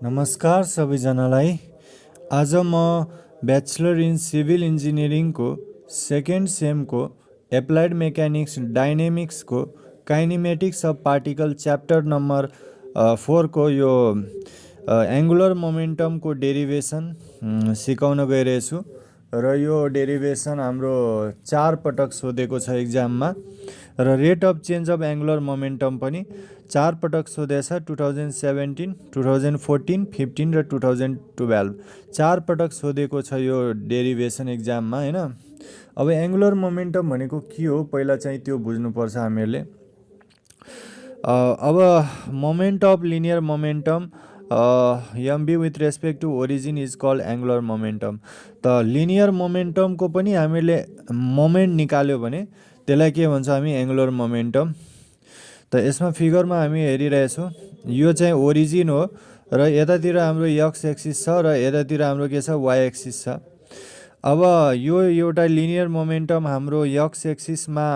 नमस्कार सबैजनालाई। आज म ब्याचलर इन सिभिल इन्जिनियरिङको सेकेन्ड सेमको एप्लाइड मेकानिक्स डाइनेमिक्सको kinematics of particle chapter number 4 को यो एङ्गुलर मोमेन्टमको डेरिभेसन सिकाउन गइरहेछु र यो डेरिभेसन हाम्रो 4 पटक सोधेको छ एक्जाममा र rate of change of angular momentum पनि 4 पटक सोधेछ। 2017, 2014, 15 र 2012 4 पटक सोधेको छ यो डेरिभेसन एक्जाममा हैन। अब एङ्गुलर मोमेन्टम भनेको के हो पहिला चाहिँ त्यो बुझ्नुपर्छ हामीहरूले। अब moment of linear momentum mb with respect to origin is called angular momentum. त लिनियर मोमेन्टमको पनि हामीले मोमेन्ट निकाल्यो भने त्यसलाई के भन्छ हामी एङ्गुलर मोमेन्टम। त यसमा फिगरमा हामी हेरिरहेछौँ यो चाहिँ ओरिजिन हो र यतातिर हाम्रो एक्स एक्सिस छ र यतातिर हाम्रो के छ वाइ एक्सिस छ। अब यो एउटा लिनियर मोमेन्टम हाम्रो एक्स एक्सिसमा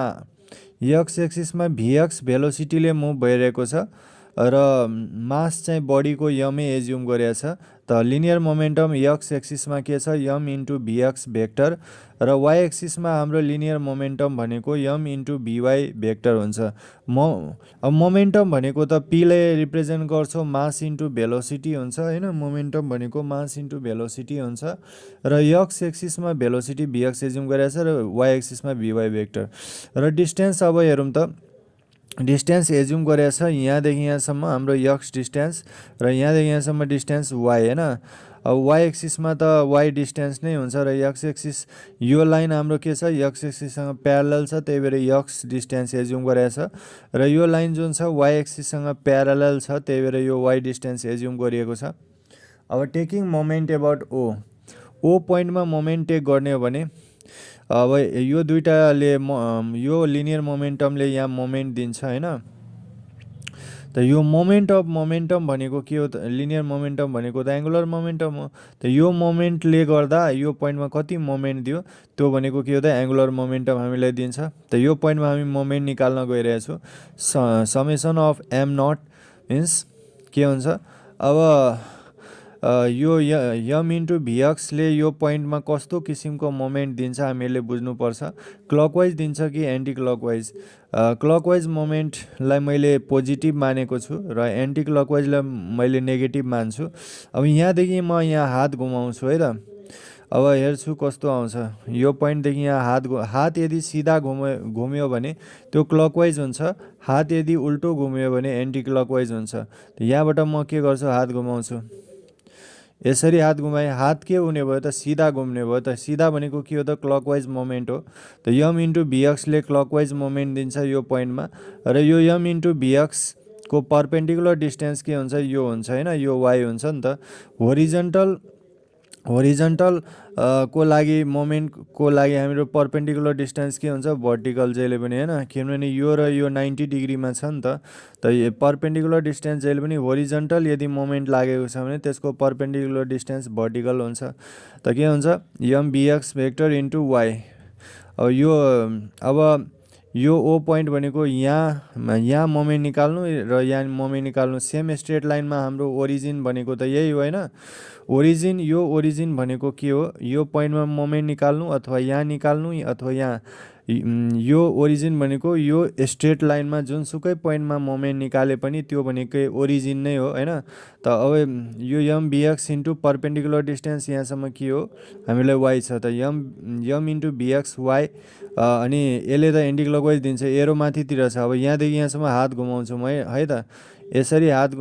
भिएक्स भेलोसिटीले मुभ भइरहेको छ र मास चाहिँ बडीको यमै एज्युम गरेको छ। त लिनियर मोमेन्टम एक्स एक्सिसमा के छ यम इन्टु भिएक्स भेक्टर र वाइ एक्सिसमा हाम्रो लिनियर मोमेन्टम भनेको यम इन्टु भिवाई भेक्टर हुन्छ। अब मोमेन्टम भनेको त पीले रिप्रेजेन्ट गर्छौँ मास इन्टु भेलोसिटी हुन्छ हैन। मोमेन्टम भनेको मास इन्टु भेलोसिटी हुन्छ र एक्स एक्सिसमा भेलोसिटी भिएक्स एज्युम गरेको छ र वाइ एक्सिसमा भिवाई भेक्टर र डिस्टेन्स अब हेरौँ त डिस्टेन्स एज्युम गरेको छ यहाँदेखि यहाँसम्म हाम्रो एक्स डिस्टेन्स र यहाँदेखि यहाँसम्म डिस्टेन्स वाइ हैन। अब वाइ एक्सिसमा त वाइ डिस्टेन्स नै हुन्छ र एक्स एक्सिस यो लाइन हाम्रो के छ एक्स एक्सिससँग प्यारलल छ त्यही भएर एक्स डिस्टेन्स एज्युम गरेको छ र यो लाइन जुन छ वाइ एक्सिससँग प्यारलल छ त्यही भएर यो वाइ डिस्टेन्स एज्युम गरिएको छ। अब टेकिङ मोमेन्ट एबाउट ओ पोइन्टमा मोमेन्ट टेक गर्ने हो भने अब यो दुइटाले यो लिनियर मोमेन्टमले यहाँ मोमेन्ट दिन्छ हैन। त यो मोमेन्ट अफ मोमेन्टम भनेको के हो त लिनियर मोमेन्टम भनेको त एङ्गुलर मोमेन्टम हो। त यो मोमेन्टले गर्दा यो पोइन्टमा कति मोमेन्ट दियो त्यो भनेको के हो त एङ्गुलर मोमेन्टम हामीलाई दिन्छ। त यो पोइन्टमा हामी मोमेन्ट निकाल्न गइरहेछौँ summation of M naught means के हुन्छ अब यो यम इन्टु भिएक्सले यो पोइन्टमा कस्तो किसिमको मोमेन्ट दिन्छ हामीहरूले बुझ्नुपर्छ। क्लकवाइज दिन्छ कि एन्टी क्लकवाइज। क्लकवाइज मोमेन्टलाई मैले पोजिटिभ मानेको छु र एन्टी क्लकवाइजलाई मैले नेगेटिभ मान्छु। अब यहाँदेखि म यहाँ हात घुमाउँछु है त। अब हेर्छु कस्तो आउँछ यो पोइन्टदेखि यहाँ हात यदि सिधा घुम्यो भने त्यो क्लकवाइज हुन्छ, हात यदि उल्टो घुम्यो भने एन्टी क्लकवाइज हुन्छ। यहाँबाट म के गर्छु हात घुमाउँछु यसरी हात घुमाएँ हात के हुने भयो त सिधा घुम्ने भयो। त सिधा भनेको के हो त क्लकवाइज मोमेन्ट हो। त यम इन्टु भिएक्सले क्लकवाइज मोमेन्ट दिन्छ यो पोइन्टमा र यो यम इन्टु भिएक्सको पर्पेन्डिकुलर डिस्टेन्स के हुन्छ यो हुन्छ हैन यो वाइ हुन्छ नि त। होरिजन्टल को लागि मोमेन्टको लागि हाम्रो पर्पेन्डिकुलर डिस्टेन्स के हुन्छ भर्टिकल जहिले पनि हैन किनभने यो र यो 90 डिग्रीमा छ नि त। त पर्पेन्डिकुलर डिस्टेन्स जहिले पनि होरिजन्टल यदि मोमेन्ट लागेको छ भने त्यसको पर्पेन्डिकुलर डिस्टेन्स भर्टिकल हुन्छ। त के हुन्छ यम भिएक्स भेक्टर इन्टु वाइ। अब यो ओ पोइन्ट भनेको यहाँ मोमेन्ट निकाल्नु र यहाँ मोमेन्ट निकाल्नु सेम स्ट्रेट लाइनमा हाम्रो ओरिजिन भनेको त यही हो हैन। यो ओरिजिन भनेको के हो यो पोइन्टमा मोमेन्ट निकाल्नु अथवा यहाँ निकाल्नु अथवा यहाँ यो ओरिजिन भनेको यो स्ट्रेट लाइनमा जुनसुकै पोइन्टमा मोमेन्ट निकाले पनि त्यो भनेकै ओरिजिन नै हो हैन। त अब यो यम भिएक्स इन्टु पर्पेन्डिकुलर डिस्टेन्स यहाँसम्म के हो हामीलाई वाइ छ। त यम इन्टु भिएक्स वाइ अनि यसले त एन्टी क्लकवाइज दिन्छ एरो माथितिर छ। अब यहाँदेखि यहाँसम्म हात घुमाउँछु म है त यसरी हात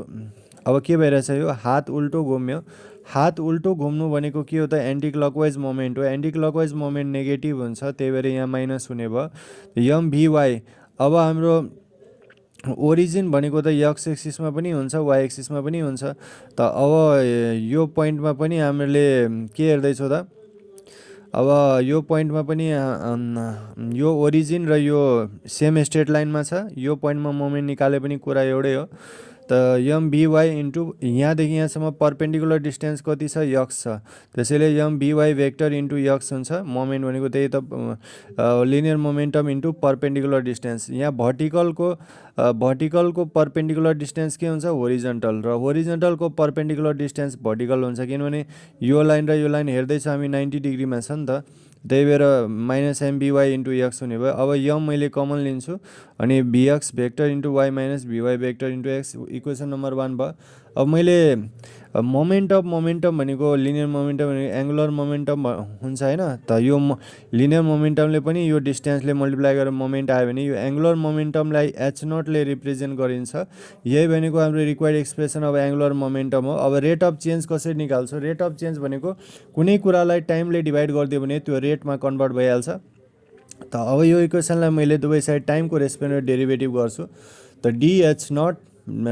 अब के भइरहेछ यो हात उल्टो घुम्यो। हात उल्टो घुम्नु भनेको के हो त एन्टी क्लकवाइज मोमेन्ट हो। एन्टी क्लकवाइज मोमेन्ट नेगेटिभ हुन्छ त्यही भएर यहाँ माइनस हुने भयो यम भिवाई। अब हाम्रो ओरिजिन भनेको त एक्स एक्सिसमा पनि हुन्छ वाइ एक्सिसमा पनि हुन्छ। त अब यो पोइन्टमा पनि हामीले के हेर्दैछौँ त अब यो पोइन्टमा पनि यो ओरिजिन र यो सेम स्ट्रेट लाइनमा छ यो पोइन्टमा मोमेन्ट निकाले पनि कुरा एउटै हो। त यम बिवाई इन्टु यहाँदेखि यहाँसम्म पर्पेन्डिकुलर डिस्टेन्स कति छ यक्स छ, त्यसैले यम बिवाई भेक्टर इन्टु यक्स हुन्छ। मोमेन्ट भनेको त्यही त linear momentum into perpendicular distance. यहाँ भर्टिकलको पर्पेन्डिकुलर डिस्टेन्स के हुन्छ होरिजन्टल, र होरिजन्टलको पर्पेन्डिकुलर डिस्टेन्स भर्टिकल हुन्छ, किनभने यो लाइन र यो लाइन हेर्दैछ हामी 90 डिग्रीमा छ नि त, त्यही भएर माइनस एमबिवाई इन्टु एक्स हुने भयो। अब यम मैले कमन लिन्छु अनि b x vector into y minus b y vector into x equation number 1 भयो। अब मैले मोमेन्टम भनेको लिनियर मोमेन्टम भनेको एङ्गुलर मोमेन्टम हुन्छ होइन त, यो लिनियर मोमेन्टमले पनि यो डिस्टेन्सले मल्टिप्लाई गरेर मोमेन्ट आयो भने यो एङ्गुलर मोमेन्टमलाई एच नटले रिप्रेजेन्ट गरिन्छ। यही भनेको हाम्रो रिक्वायर्ड एक्सप्रेसन अब एङ्गुलर मोमेन्टम हो। अब रेट अफ चेन्ज कसरी निकाल्छौँ? रेट अफ चेन्ज भनेको कुनै कुरालाई टाइमले डिभाइड गरिदियो भने त्यो रेटमा कन्भर्ट भइहाल्छ। त अब यो इक्वेसनलाई मैले दुवै साइड टाइमको रेस्पेक्टमा डेरिभेटिभ गर्छु। त D H naught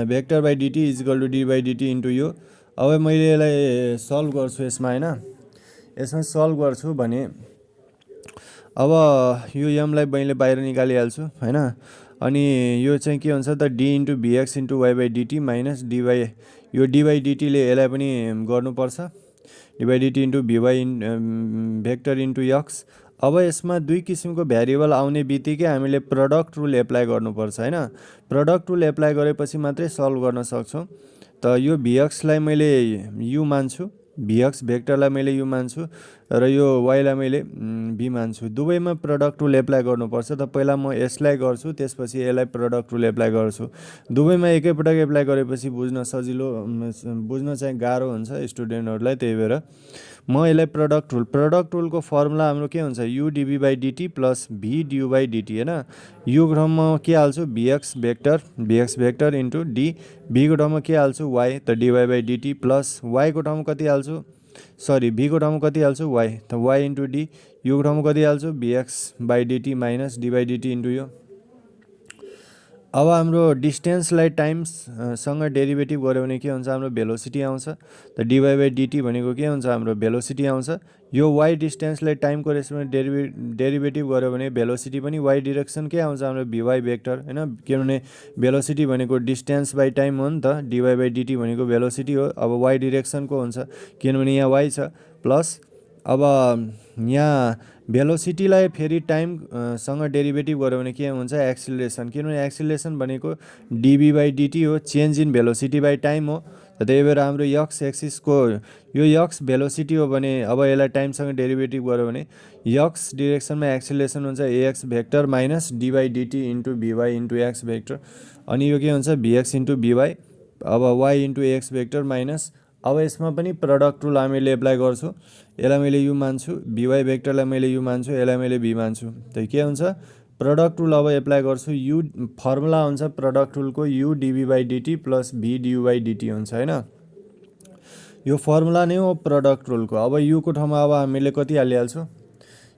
vector by D T is equal to D by dt into यो। अब मैले यसलाई सल्भ गर्छु यसमा होइन, यसमा सल्भ गर्छु भने अब यो एमलाई मैले बाहिर निकालिहाल्छु होइन। अनि यो चाहिँ के हुन्छ त d into b x into y by dt minus d y, यो डी बाई डिटीले यसलाई पनि गर्नुपर्छ, d by dt into b y vector into x. अब यसमा दुई किसिमको भ्यारिएबल आउने बित्तिकै हामीले प्रडक्ट रुल एप्लाई गर्नुपर्छ होइन। प्रडक्ट रुल एप्लाई गरेपछि मात्रै सल्भ गर्न सक्छौँ। त यो भिएक्सलाई मैले यु मान्छु, भिएक्स भेक्टरलाई मैले यु मान्छु र यो वाईलाई मैले बी मान्छु। दुवैमा प्रडक्ट रुल एप्लाई गर्नुपर्छ। त पहिला म यसलाई गर्छु, त्यसपछि यसलाई प्रडक्ट रुल एप्लाई गर्छु। दुवैमा एकैपटक एप्लाई गरेपछि बुझ्न सजिलो, बुझ्न चाहिँ गाह्रो हुन्छ स्टुडेन्टहरूलाई, त्यही भएर म यसलाई प्रडक्ट रुलको फर्मुला हाम्रो के हुन्छ U D V by D T plus V D U by D T होइन। यो ठाउँमा के हाल्छु भिएक्स भेक्टर इन्टु डी, भीको ठाउँमा के हाल्छु वाई, त डिवाई बाई डिटी प्लस वाईको ठाउँमा कति हाल्छु भीको ठाउँमा कति हाल्छु वाई, त वाई इन्टु डी, यो ठाउँमा कति हाल्छु V X by dt minus D by dt into यो। अब हाम्रो डिस्टेन्सलाई टाइम्ससँग डेरिभेटिभ गऱ्यो भने के हुन्छ हाम्रो भेलोसिटी आउँछ। त डिवाई बाई डिटी भनेको के हुन्छ हाम्रो भेलोसिटी आउँछ। यो वाई डिस्टेन्सलाई टाइमको रेस्पेक्टमा डेरिभेटिभ गऱ्यो भने भेलोसिटी पनि वाई डिरेक्सन के आउँछ हाम्रो भिवाई भेक्टर होइन, किनभने भेलोसिटी भनेको डिस्टेन्स बाई टाइम हो नि त, डिवाई बाई डिटी भनेको भेलोसिटी हो। अब वाई डिरेक्सनको हुन्छ किनभने यहाँ वाई छ, प्लस अब यहाँ भेलोसिटीलाई फेरि टाइमसँग डेरिभेटिभ गऱ्यो भने के हुन्छ एक्सिलरेसन, किनभने एक्सिलरेसन भनेको डिभी बाई डिटी हो, change in velocity by time हो। त्यही भएर हाम्रो यक्स एक्सिसको यो यक्स भेलोसिटी हो भने अब यसलाई टाइमसँग डेरिभेटिभ गऱ्यो भने यक्स डिरेक्सनमा एक्सिलरेसन हुन्छ A X vector minus D by dt into V Y into X vector, अनि यो के हुन्छ भिएक्स इन्टु भिवाई, अब Y into X vector minus, अब यसमा पनि प्रडक्ट रुल हामीले एप्लाई गर्छु। यसलाई मैले यु मान्छु, भिवाई भेक्टरलाई मैले यु मान्छु, यसलाई मैले भी मान्छु। त के हुन्छ प्रडक्ट रुल अब एप्लाई गर्छु, यु फर्मुला हुन्छ प्रडक्ट रुलको U D V by D T plus V D U by D T हुन्छ होइन। यो फर्मुला नै हो प्रडक्ट रुलको। अब युको ठाउँमा अब हामीले कति हालिहाल्छौँ,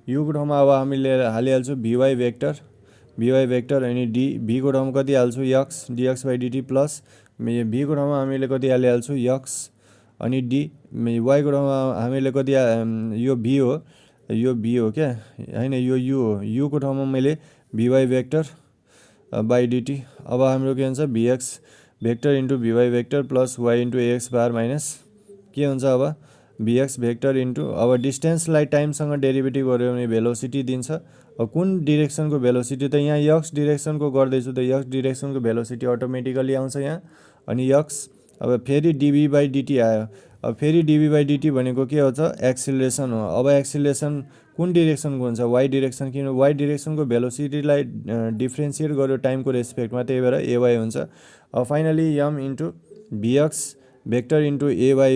युको ठाउँमा अब हामीले हालिहाल्छौँ भिवाई भेक्टर अनि डी, भीको ठाउँमा कति हाल्छु X D X by D T plus भीको ठाउँमा हामीले कति हालिहाल्छौँ यक्स अनि डी, वाईको ठाउँमा हामीले कति यो भी हो क्या होइन, यो यु हो, युको ठाउँमा मैले भिवाई भेक्टर बाई डिटी। अब हाम्रो के हुन्छ V X vector into V Y vector plus Y into X bar minus के हुन्छ अब भिएक्स भेक्टर इन्टु, अब डिस्टेन्सलाई टाइमसँग डेरिभेटिभ गऱ्यो भने भेलोसिटी दिन्छ। अब कुन डिरेक्सनको भेलोसिटी, त यहाँ यक्स डिरेक्सनको गर्दैछु, त यक्स डिरेक्सनको भेलोसिटी अटोमेटिकली आउँछ यहाँ, अनि यक्स अब फेरि डिभी बाई डिटी आयो। अब फेरि डिभी बाई डिटी भनेको के हुन्छ एक्सिलरेसन हो। अब एक्सिलरेसन कुन डिरेक्सनको हुन्छ वाई डिरेक्सन, किन वाई डिरेक्सनको भेलोसिटीलाई डिफ्रेन्सिएट गर्यो टाइमको रेस्पेक्टमा, त्यही भएर एवाई हुन्छ। अब finally M into V X vector into A Y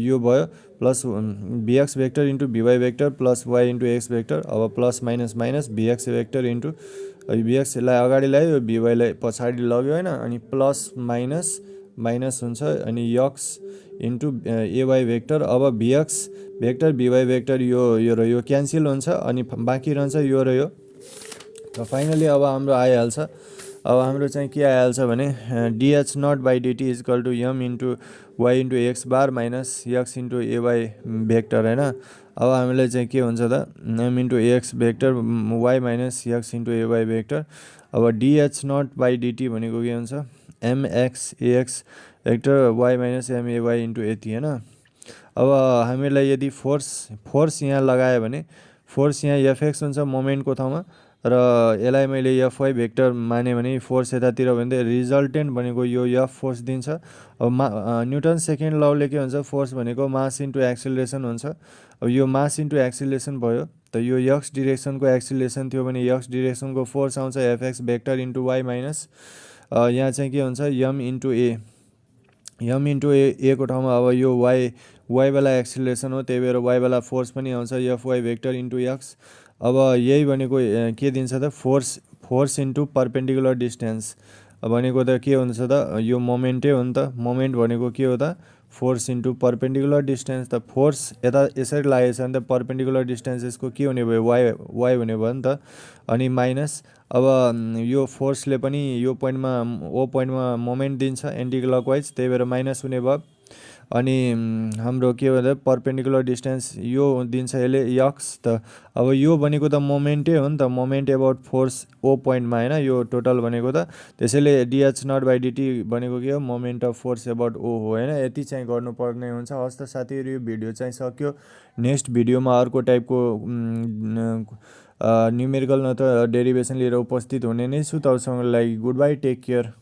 यो भयो plus V X vector into V Y vector plus Y into X vector, अब plus minus minus V X vector into भिएक्सलाई अगाडि ल्यायो भिवाईलाई पछाडि लग्यो होइन, अनि प्लस माइनस हुन्छ अनि यक्स इन्टु एवाई भेक्टर। अब भिएक्स भेक्टर भिवाई भेक्टर यो र यो क्यान्सल हुन्छ अनि बाँकी रहन्छ यो र यो। र फाइनली अब हाम्रो आइहाल्छ, अब हाम्रो चाहिँ के आइहाल्छ भने D H naught by D T is equal to M into Y into X bar minus X into A Y vector होइन। अब हामीलाई चाहिँ के हुन्छ त M into X vector Y minus X into A Y vector. अब डिएच नट बाई डिटी भनेको के हुन्छ M X A X vector Y minus M A Y into यति होइन। अब हामीलाई यदि फोर्स यहाँ लगायो भने फोर्स यहाँ एफएक्स हुन्छ मोमेन्टको ठाउँमा र यसलाई मैले एफवाई भेक्टर माने भने फोर्स यतातिर हो भने रिजल्टेन्ट भनेको यो एफ फोर्स दिन्छ। अब न्युटन सेकेन्ड लले के हुन्छ फोर्स भनेको मास इन्टु एक्सिलरेसन हुन्छ। अब यो मास इन्टु एक्सिलरेसन भयो त यो एक्स डिरेक्सनको एक्सिलेसन थियो भने एक्स डिरेक्सनको फोर्स आउँछ f x vector into y minus यहाँ चाहिँ के हुन्छ एम इन्टु ए को ठाउँमा अब यो वाईवाला एक्सिलेसन हो त्यही भएर वाईवाला फोर्स पनि आउँछ एफवाई भेक्टर इन्टु एक्स। अब यही भनेको के दिन्छ त फोर्स इन्टु पर्पेन्डिकुलर डिस्टेन्स भनेको त के हुन्छ त यो मोमेन्टै हो नि त। मोमेन्ट भनेको के हो त फोर्स इन्टु पर्पेन्डिकुलर डिस्टेन्स। त फोर्स यता यसरी लागेको छ भने त पर्पेन्डिकुलर डिस्टेन्स यसको के हुने भयो वाई हुने भयो नि त। अनि माइनस अब यो फोर्सले पनि यो पोइन्टमा ओ पोइन्टमा मोमेन्ट दिन्छ एन्टी क्लकवाइज त्यही भएर माइनस हुने भयो। अनि हाम्रो के भन्छ पर्पेन्डिकुलर डिस्टेन्स यो दिन्छ यसले यक्स। त अब यो भनेको त मोमेन्टै हो नि त मोमेन्ट एबाउट फोर्स ओ पोइन्टमा होइन यो टोटल भनेको त त्यसैले डिएच नट बाई डिटी भनेको के हो मोमेन्ट अफ फोर्स एबाउट ओ हो होइन। यति चाहिँ गर्नुपर्ने हुन्छ। हस् त साथीहरू यो भिडियो चाहिँ सक्यो। नेक्स्ट भिडियोमा अर्को टाइपको न्युमेरिकल नत्र डेरिभेसन लिएर उपस्थित हुने नै छु। तबसम्मको लागि गुड बाई टेक केयर।